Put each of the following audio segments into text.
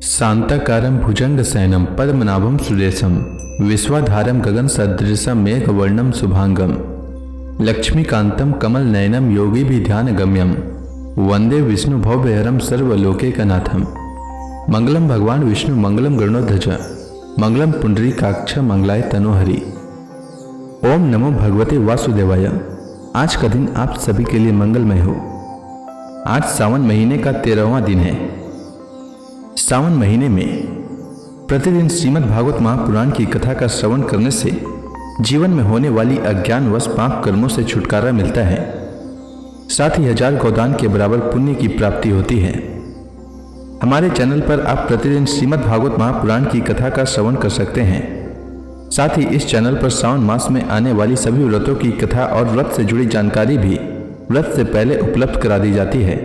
शांताकारं भुजंगशयनं पद्मनाभं सुरेशं विश्वाधारं गगनसदृशं मेघवर्णं शुभांगं लक्ष्मीकान्तं कमलनयनं योगिभिध्यानगम्यं वंदे विष्णुभवभयहरं सर्वलोकैकनाथं। मंगलम भगवान विष्णु मंगलम गरुड़ध्वज मंगलम पुंडरीकाक्ष मंगलाय तनोहरि। ओम नमो भगवते वासुदेवाय। आज का दिन आप सभी के लिए मंगलमय हो। आज सावन महीने का 13वां दिन है। सावन महीने में प्रतिदिन श्रीमद् भागवत महापुराण की कथा का श्रवण करने से जीवन में होने वाली अज्ञानवश पाप कर्मों से छुटकारा मिलता है। साथ ही 1000 गोदान के बराबर पुण्य की प्राप्ति होती है। हमारे चैनल पर आप प्रतिदिन श्रीमद् भागवत महापुराण की कथा का श्रवण कर सकते हैं। साथ ही इस चैनल पर सावन मास में आने वाली सभी व्रतों की कथा और व्रत से जुड़ी जानकारी भी व्रत से पहले उपलब्ध करा दी जाती है।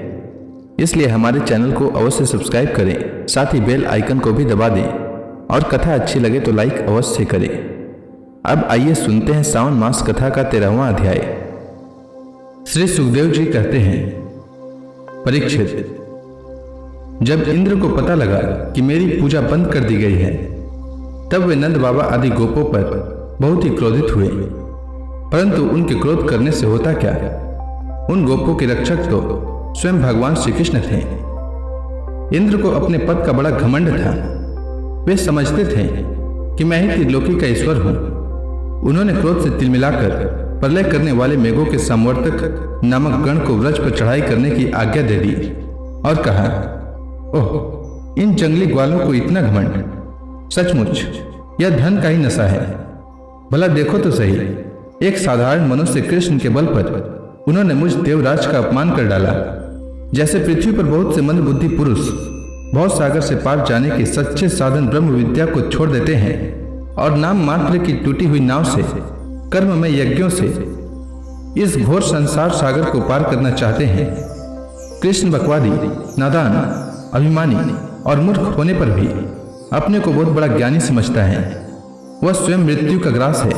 इसलिए हमारे चैनल को अवश्य सब्सक्राइब करें, साथ ही बेल आइकन को भी दबा दें और कथा अच्छी लगे तो लाइक अवश्य करें। अब आइए सुनते हैं सावन मास कथा का 13वां अध्याय। श्री सुखदेव जी कहते हैं, परीक्षित, जब इंद्र को पता लगा कि मेरी पूजा बंद कर दी गई है, तब वे नंद बाबा आदि गोपों पर बहुत ही क्रोधित हुए। परंतु उनके क्रोध करने से होता क्या? उन गोपों के रक्षक तो स्वयं भगवान श्री कृष्ण थे। इंद्र को अपने पद का बड़ा घमंड था। वे समझते थे कि मैं ही त्रिलोकी का ईश्वर हूं। उन्होंने क्रोध से तिलमिलाकर प्रलय करने वाले मेघों के संवर्तक नामक गण को व्रज पर चढ़ाई करने की आज्ञा दे दी और कहा, ओह, इन जंगली ग्वालों को इतना घमंड! सचमुच यह धन का ही नशा है। भला देखो तो सही, एक साधारण मनुष्य कृष्ण के बल पर उन्होंने मुझ देवराज का अपमान कर डाला। जैसे पृथ्वी पर बहुत से मंदबुद्धि पुरुष बहुत सागर से पार जाने के सच्चे साधन ब्रह्म विद्या को छोड़ देते हैं और नाम मात्र की टूटी हुई नाव से, कर्म में यज्ञों से इस घोर संसार सागर को पार करना चाहते हैं। कृष्ण बकवादी, नादान, अभिमानी और मूर्ख होने पर भी अपने को बहुत बड़ा ज्ञानी समझता है। वह स्वयं मृत्यु का ग्रास है,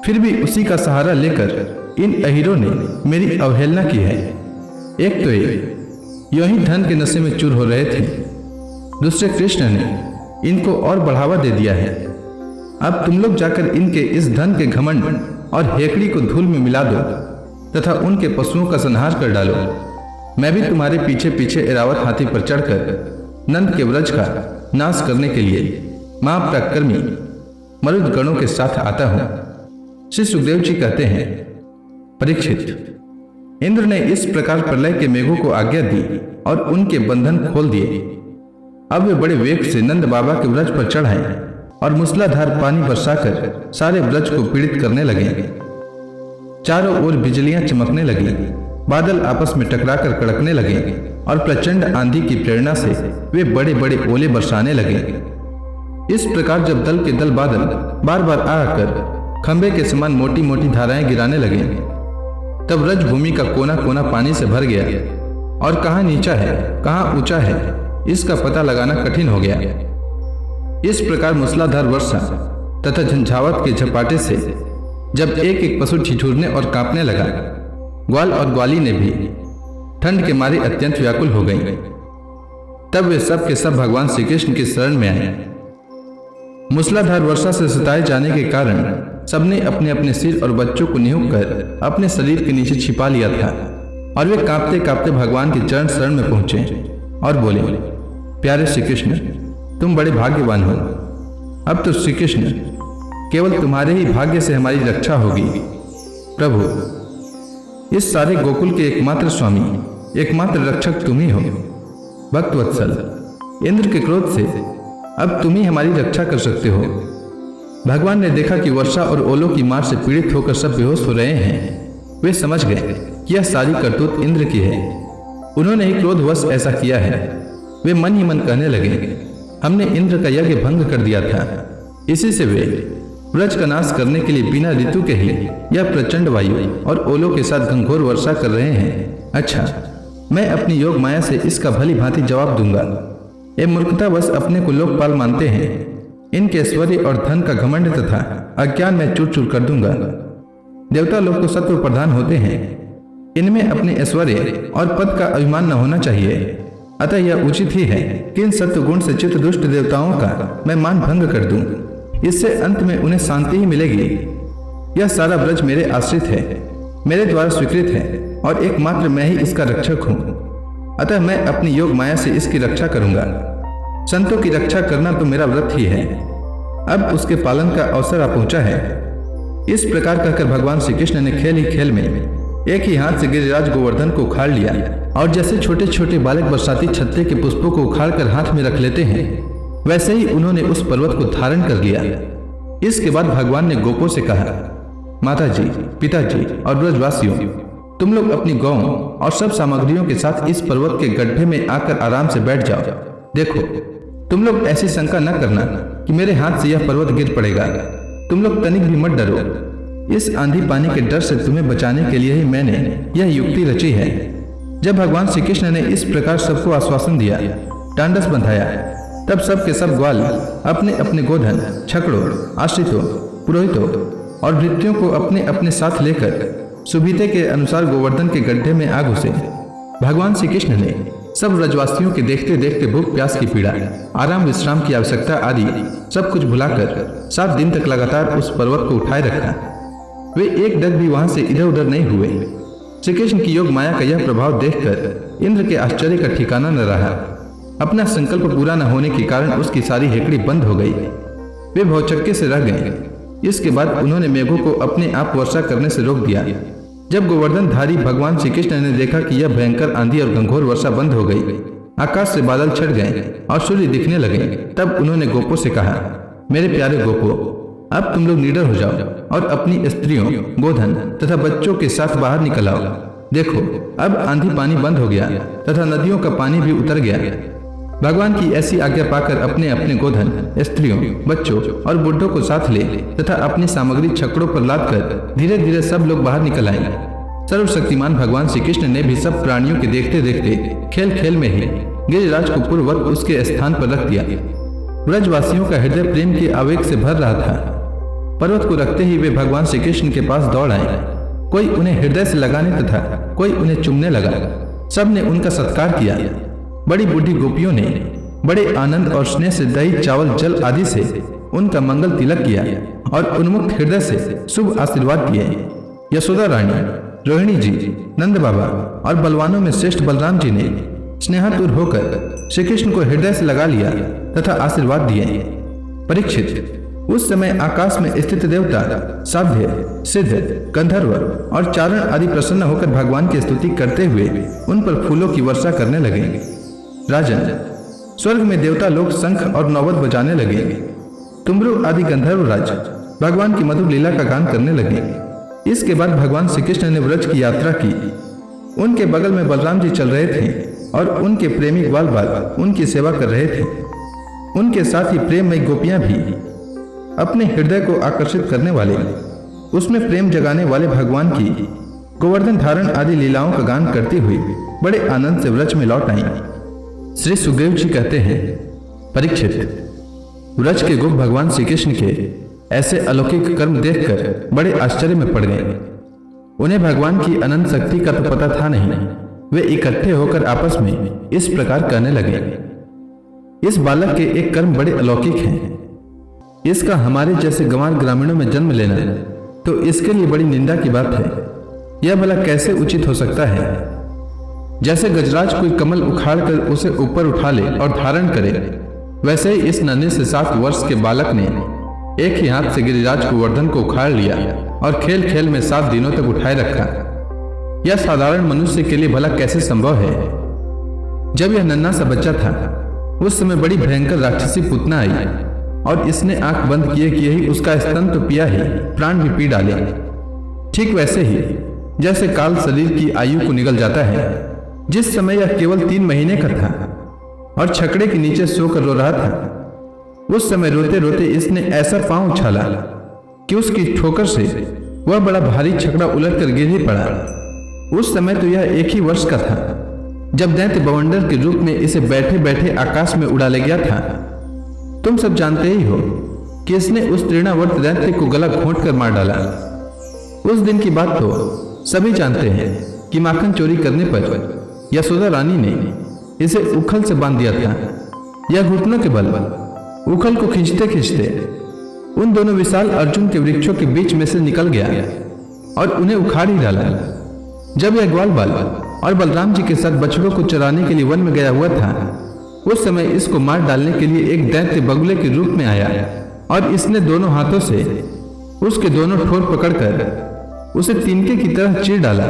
फिर भी उसी का सहारा लेकर इन अहीरों ने मेरी अवहेलना की है। एक तो ये यूं ही धन के नशे में चूर हो रहे थे, दूसरे कृष्ण ने इनको और बढ़ावा दे दिया है। अब तुम लोग जाकर इनके इस धन के घमंड और हेकड़ी को धूल में मिला दो तथा उनके पशुओं का संहार कर डालो। मैं भी तुम्हारे पीछे पीछे ऐरावत हाथी पर चढ़कर नंद के व्रज का नाश करने के लिए महापराक्रमी मरुद गणों के साथ आता हूं। श्री सुखदेव जी कहते हैं, परीक्षित, इंद्र ने इस प्रकार प्रलय के मेघों को आज्ञा दी और उनके बंधन खोल दिए। अब वे बड़े वेग से नंद बाबा के व्रज पर चढ़ आए और मूसलाधार पानी बरसाकर सारे व्रज को पीड़ित करने लगे। चारों ओर बिजलियां चमकने लगी, बादल आपस में टकराकर कड़कने लगे और प्रचंड आंधी की प्रेरणा से वे बड़े बड़े ओले बरसाने लगे। इस प्रकार जब दल के दल बादल बार बार आकर खंबे के समान मोटी मोटी धाराएं गिराने लगे, तब व्रज भूमि का कोना कोना पानी से भर गया और कहाँ नीचा है कहाँ ऊंचा है इसका पता लगाना कठिन हो गया। इस प्रकार मूसलाधार वर्षा तथा झंझावत के झपाटे से जब एक एक पशु ठिठुरने और कांपने लगा, ग्वाल और ग्वाली ने भी ठंड के मारे अत्यंत व्याकुल हो गई। तब वे सब के सब भगवान श्री कृष्ण की शरण में आए। मूसलाधार वर्षा से सताए जाने के कारण सबने अपने अपने सिर और बच्चों को निहुक कर अपने शरीर के नीचे छिपा लिया था और वे कांपते कांपते भगवान के चरण शरण में पहुंचे और बोले, प्यारे श्री कृष्ण, तुम बड़े भाग्यवान हो। अब तो श्री कृष्ण, केवल तुम्हारे ही भाग्य से हमारी रक्षा होगी। प्रभु, इस सारे गोकुल के एकमात्र स्वामी, एकमात्र रक्षक तुम ही हो। भक्तवत्सल, इंद्र के क्रोध से अब तुम ही हमारी रक्षा कर सकते हो। भगवान ने देखा कि वर्षा और ओलों की मार से पीड़ित होकर सब बेहोश हो रहे हैं। वे समझ गए कि यह सारी करतूत इंद्र की है। उन्होंने ही क्रोधवश ऐसा किया है। वे मन ही मन कहने लगे, हमने इंद्र का यज्ञ भंग कर दिया था, इसी से वे व्रज का नाश करने के लिए बिना ऋतु के ही यह प्रचंड वायु और ओलों के साथ घनघोर वर्षा कर रहे हैं। अच्छा, मैं अपनी योग माया से इसका भली भांति जवाब दूंगा। ये मूर्खतावश अपने को लोकपाल मानते हैं। इनके ऐश्वर्य और धन का घमंड तथा अज्ञान में चूर चूर कर दूंगा। देवता लोग तो सत्व प्रधान होते हैं, इनमें अपने ऐश्वर्य और पद का अभिमान न होना चाहिए। अतः यह उचित ही है कि इन सत्वगुण से चित्त दुष्ट देवताओं का मैं मान भंग कर दूं। इससे अंत में उन्हें शांति ही मिलेगी। यह सारा ब्रज मेरे आश्रित है, मेरे द्वारा स्वीकृत है और एकमात्र मैं ही इसका रक्षक हूँ। अतः मैं अपनी योग माया से इसकी रक्षा करूंगा। संतों की रक्षा करना तो मेरा व्रत ही है। अब उसके पालन का अवसर आ पहुंचा है। इस प्रकार कहकर भगवान श्री कृष्ण ने खेल ही खेल में एक ही हाथ से गिरिराज गोवर्धन को उखाड़ लिया और जैसे छोटे छोटे बालक बरसाती छत्ते के पुष्पों को उखाड़ कर हाथ में रख लेते हैं, वैसे ही उन्होंने उस पर्वत को धारण कर लिया। इसके बाद भगवान ने गोपों से कहा, माताजी, पिताजी और ब्रजवासियों, तुम लोग अपनी गौं और सब सामग्रियों के साथ इस पर्वत के गड्ढे में आकर आराम से बैठ जाओ। देखो, तुम लोग ऐसी शंका न करना कि मेरे हाथ से यह पर्वत गिर पड़ेगा। तुम लोग तनिक भी मत डरो। इस आंधी पानी के डर से तुम्हें बचाने के लिए ही मैंने यह युक्ति रची है। जब भगवान श्री कृष्ण ने इस प्रकार सबको आश्वासन दिया, टांडस बंधाया, तब सब के सब ग्वाल अपने अपने गोधन, छकड़ों, आश्रितों, पुरोहितों और भृत्यों को अपने अपने साथ लेकर सुविधे के अनुसार गोवर्धन के गड्ढे में आ घुसे। भगवान श्री कृष्ण ने सब ब्रजवासियों के देखते देखते भूख प्यास की पीड़ा, आराम विश्राम की आवश्यकता आदि सब कुछ भुलाकर 7 दिन तक लगातार उस पर्वत को उठाए रखा। वे एक डग भी वहां से इधर उधर नहीं हुए। श्री कृष्ण की योग माया का यह प्रभाव देखकर इंद्र के आश्चर्य का ठिकाना न रहा। अपना संकल्प पूरा न होने के कारण उसकी सारी हेकड़ी बंद हो गई। वे भौचक्के से रह गए। इसके बाद उन्होंने मेघों को अपने आप वर्षा करने से रोक दिया। जब गोवर्धनधारी भगवान श्री कृष्ण ने देखा कि यह भयंकर आंधी और घंघोर वर्षा बंद हो गई, आकाश से बादल छट गए और सूर्य दिखने लगे, तब उन्होंने गोपों से कहा, मेरे प्यारे गोपों, अब तुम लोग निडर हो जाओ और अपनी स्त्रियों, गोधन तथा बच्चों के साथ बाहर निकल आओ। देखो, अब आंधी पानी बंद हो गया तथा नदियों का पानी भी उतर गया। भगवान की ऐसी आज्ञा पाकर अपने अपने गोधन, स्त्रियों, बच्चों और बुढ़ों को साथ ले तथा अपनी सामग्री छकड़ों पर लादकर धीरे धीरे सब लोग बाहर निकल आए। सर्वशक्तिमान भगवान श्री कृष्ण ने भी सब प्राणियों के देखते देखते खेल खेल में ही गिरिराज को पूर्ववत उसके स्थान पर रख दिया। ब्रजवासियों का हृदय प्रेम के आवेग से भर रहा था। पर्वत को रखते ही वे भगवान श्री कृष्ण के पास दौड़ आए। कोई उन्हें हृदय से लगाने तथा कोई उन्हें चूमने लगा। सब ने उनका सत्कार किया। बड़ी बूढ़ी गोपियों ने बड़े आनंद और स्नेह से दही, चावल, जल आदि से उनका मंगल तिलक किया और उन्मुक्त हृदय से शुभ आशीर्वाद दिए। यशोदा रानी, रोहिणी जी, नंद बाबा और बलवानों में श्रेष्ठ बलराम जी ने स्नेहातुर होकर श्री कृष्ण को हृदय से लगा लिया तथा आशीर्वाद दिए। परीक्षित, उस समय आकाश में स्थित देवता, साध्य, सिद्ध, गंधर्व और चारण आदि प्रसन्न होकर भगवान की स्तुति करते हुए उन पर फूलों की वर्षा करने लगे। राजन, स्वर्ग में देवता लोग शंख और नौबत बजाने लगे। तुमरु आदि गंधर्व राज भगवान की मधुर लीला का गान करने लगे। इसके बाद भगवान श्री कृष्ण ने व्रज की यात्रा की। उनके बगल में बलराम जी चल रहे थे और उनके प्रेमी ग्वाल बाल उनकी सेवा कर रहे थे। उनके साथ ही प्रेममयी गोपियां भी अपने हृदय को आकर्षित करने वाले, उसमें प्रेम जगाने वाले भगवान की गोवर्धन धारण आदि लीलाओं का गान करती हुई बड़े आनंद से व्रज में लौट आई। श्री सुखदेव जी कहते हैं, परीक्षित, व्रज के गोप भगवान श्री कृष्ण के ऐसे अलौकिक कर्म देखकर बड़े आश्चर्य में पड़ गए। उन्हें भगवान की अनंत शक्ति का तो पता था नहीं। वे इकट्ठे होकर आपस में इस प्रकार कहने लगे, इस बालक के एक कर्म बड़े अलौकिक हैं। इसका हमारे जैसे गंवार ग्रामीणों में जन्म लेना तो इसके लिए बड़ी निंदा की बात है। यह भला कैसे उचित हो सकता है? जैसे गजराज कोई कमल उखाड़ कर उसे ऊपर उठा ले और धारण करे, वैसे ही इस नन्हे से 7 वर्ष के बालक ने एक ही हाथ से गिरिराज गोवर्धन को उखाड़ लिया और खेल खेल में 7 दिनों तक उठाए रखा। यह साधारण मनुष्य के लिए भला कैसे संभव है? जब यह नन्हा सा बच्चा था, उस समय बड़ी भयंकर राक्षसी पुतना आई और इसने आंख बंद किए कि यही उसका स्तन तो पिया ही प्राण भी पी डाले। ठीक वैसे ही जैसे काल शरीर की आयु को निगल जाता है, जिस समय यह केवल 3 महीने का था और छकड़े के नीचे सोकर रो रहा था, उस समय रोते रोते इसने ऐसा पांव उछाला कि उसकी ठोकर से वह बड़ा भारी छकड़ा उलटकर गिर ही पड़ा। उस समय तो यह 1 ही वर्ष का था जब दैत्य बवंडर के रूप में इसे बैठे बैठे आकाश में उड़ा ले गया था। तुम सब जानते ही हो कि इसने उस तृणावर्त दैत्य को गला घोंट कर मार डाला। उस दिन की बात तो सभी जानते हैं कि माखन चोरी करने पर यशोदा रानी ने इसे उखल से बांध दिया था। यह घुटनों के बल उखल को खींचते खींचते उन दोनों विशाल अर्जुन के वृक्षों के बीच में से निकल गया और उन्हें उखाड़ ही डाला। जब यह ग्वाल बाल और बलराम जी के साथ बछड़ों को चराने के लिए वन में गया हुआ था, उस समय इसको मार डालने के लिए एक दैत्य बगुले के रूप में आया और इसने दोनों हाथों से उसके दोनों ठोर पकड़कर उसे तिनके की तरह चीर डाला।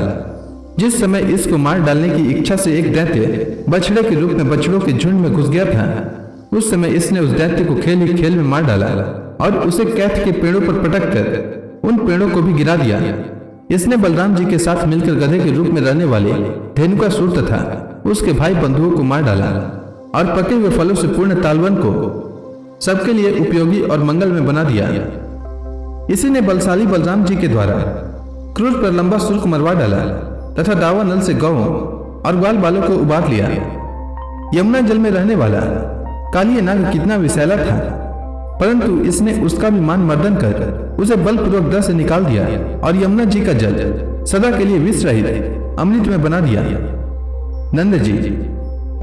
जिस समय इसको मार डालने की इच्छा से एक दैत्य बछड़े के रूप में बछड़ों के झुंड में घुस गया था, उस समय इसने उस दैत्य को खेल ही खेल में मार डाला और उसे कैथ के पेड़ों पर पटक कर उन पेड़ों को भी गिरा दिया। इसने बलराम जी के साथ मिलकर गधे के रूप में रहने वाले धेनुकासुर तथा उसके भाई बंधुओं को मार डाला और पके हुए फलों से पूर्ण तालवन को सबके लिए उपयोगी और मंगल में बना दिया। इसी ने बलशाली बलराम जी के द्वारा क्रूर पर लंबा सुर को मरवा डाला तथा दावा नल से गौ और ग्वाल बालों को उबार लिया। यमुना जल में रहने वाला कालिया नाग कितना विषैला था, परंतु इसने उसका भी मान मर्दन कर उसे बलपूर्वक दर से निकाल दिया और यमुना जी का जल सदा के लिए विष रहित अमृत में बना दिया। नंद जी,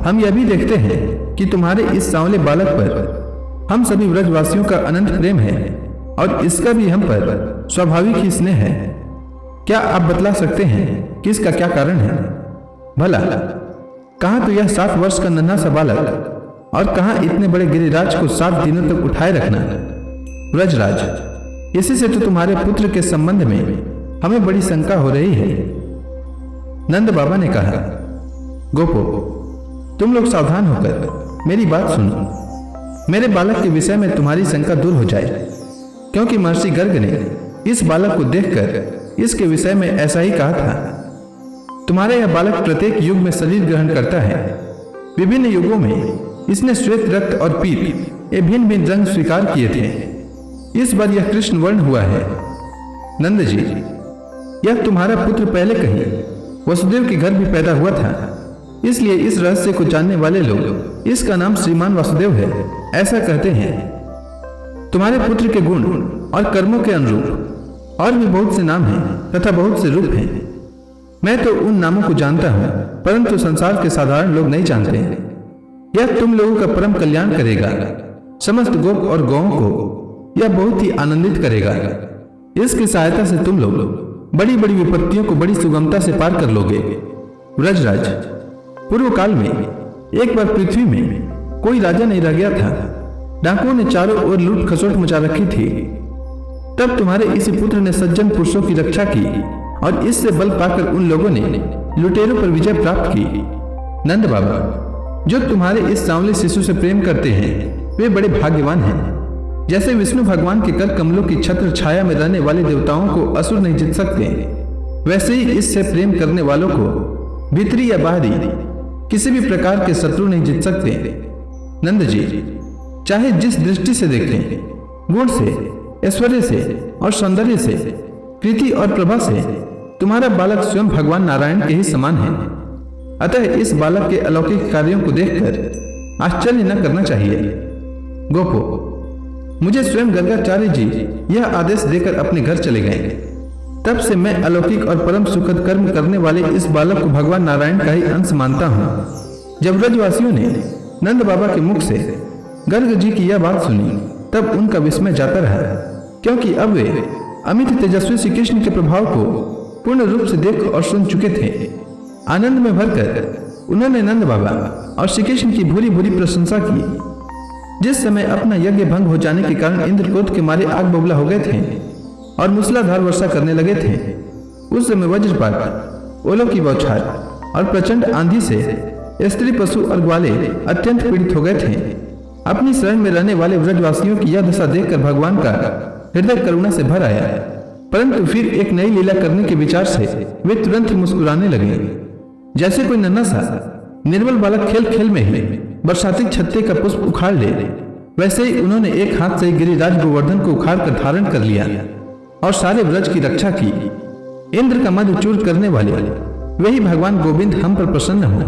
हम यह भी देखते हैं कि तुम्हारे इस सांवले बालक पर हम सभी व्रजवासियों का अनंत प्रेम है और इसका भी हम पर स्वाभाविक ही स्नेह है। क्या आप बतला सकते हैं कि इसका क्या कारण है? भला कहाँ तो यह 7 वर्ष का नन्हा सा बालक और कहाँ इतने बड़े गिरिराज को 7 दिनों तक उठाए रखना। व्रजराज, इसी से तो तुम्हारे पुत्र के संबंध में हमें बड़ी शंका हो रही है। नंद बाबा ने कहा, गोपो, तुम लोग सावधान होकर मेरी बात सुनो। मेरे बालक के विषय में तुम्हारी शंका दूर हो जाए, क्योंकि महर्षि गर्ग ने इस बालक को देखकर इसके विषय में ऐसा ही कहा था। तुम्हारा यह बालक प्रत्येक युग में शरीर ग्रहण करता है। विभिन्न युगों में इसने श्वेत रक्त और पीत ये भिन्न भिन्न रंग स्वीकार किए थे। इस बार यह कृष्ण वर्ण हुआ है। नंद जी, यह तुम्हारा पुत्र पहले कहीं वसुदेव के घर भी पैदा हुआ था, इसलिए इस रहस्य को जानने वाले लोग इसका नाम श्रीमान वासुदेव है ऐसा कहते हैं। तुम्हारे पुत्र के गुण और कर्मों के अनुरूप और भी बहुत से नाम हैं तथा बहुत से रूप हैं। मैं तो उन नामों को जानता हूं, परंतु संसार के साधारण लोग नहीं जानते। यह तुम लोगों का परम कल्याण करेगा। समस्त गोप और गौओं को यह बहुत ही आनंदित करेगा। इसकी सहायता से तुम लोग बड़ी बड़ी विपत्तियों को बड़ी सुगमता से पार कर लोगे। व्रजराज, पूर्व काल में एक बार पृथ्वी में कोई राजा नहीं रह गया था। डाकुओं ने चारों ओर लूट खसोट मचा रखी थी। तब तुम्हारे इसी पुत्र ने सज्जन पुरुषों की रक्षा की और इससे बल पाकर उन लोगों ने लुटेरों पर विजय प्राप्त की। नंद बाबा, जो तुम्हारे इस सांवले शिशु से प्रेम करते हैं वे बड़े भाग्यवान हैं। जैसे विष्णु भगवान के कर कमलों की छत्र छाया में रहने वाले देवताओं को असुर नहीं जीत सकते, वैसे ही इससे प्रेम करने वालों को भीतरी या बाहरी किसी भी प्रकार के शत्रु नहीं जीत सकते। नंद जी, चाहे जिस दृष्टि से देखें, गुण से, ऐश्वर्य से और सौंदर्य से, कृति और प्रभा से तुम्हारा बालक स्वयं भगवान नारायण के ही समान है। अतः इस बालक के अलौकिक कार्यों को देखकर आश्चर्य न करना चाहिए। गोपो, मुझे स्वयं गर्गाचार्य जी यह आदेश देकर अपने घर चले गए। तब से मैं अलौकिक और परम सुखद कर्म करने वाले इस बालक को भगवान नारायण का ही अंश मानता हूँ। जब ब्रजवासियों ने नंद बाबा के मुख से गर्ग जी की यह बात सुनी, तब उनका विस्मय जाता रहा, क्योंकि अब वे अमित तेजस्वी श्री कृष्ण के प्रभाव को पूर्ण रूप से देख और सुन चुके थे। आनंद में भरकर उन्होंने नंद बाबा और श्री कृष्ण की भूरी भूरी प्रशंसा की। जिस समय अपना यज्ञ भंग हो जाने के कारण इंद्र क्रोध के मारे आग बबूला हो गए थे और मूसलाधार वर्षा करने लगे थे, उस समय वज्रपात, ओलों की बौछार और प्रचंड आंधी से स्त्री, पशु और ग्वाले अत्यंत पीड़ित हो गए थे। अपनी शरण में रहने वाले व्रजवासियों की यह दशा देखकर भगवान का हृदय करुणा से भर आया, परंतु फिर एक नई लीला करने के विचार से वे तुरंत ही मुस्कुराने लगे। जैसे कोई नन्हा सा निर्बल बालक खेल खेल में ही बरसाती छत्ते का पुष्प उखाड़ ले, वैसे ही उन्होंने एक हाथ से गिरिराज गोवर्धन को उखाड़ कर धारण कर लिया और सारे ब्रज की रक्षा की। इंद्र का मद चूर करने वाले वही भगवान गोविंद हम पर प्रसन्न हो।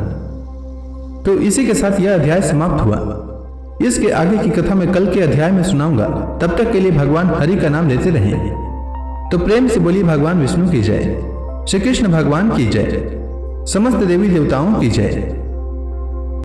तो इसी के साथ यह अध्याय समाप्त हुआ। इसके आगे की कथा मैं कल के अध्याय में सुनाऊंगा। तब तक के लिए भगवान हरि का नाम लेते रहें। तो प्रेम से बोलिए भगवान विष्णु की जय, श्री कृष्ण भगवान की जय, समस्त देवी देवताओं की जय।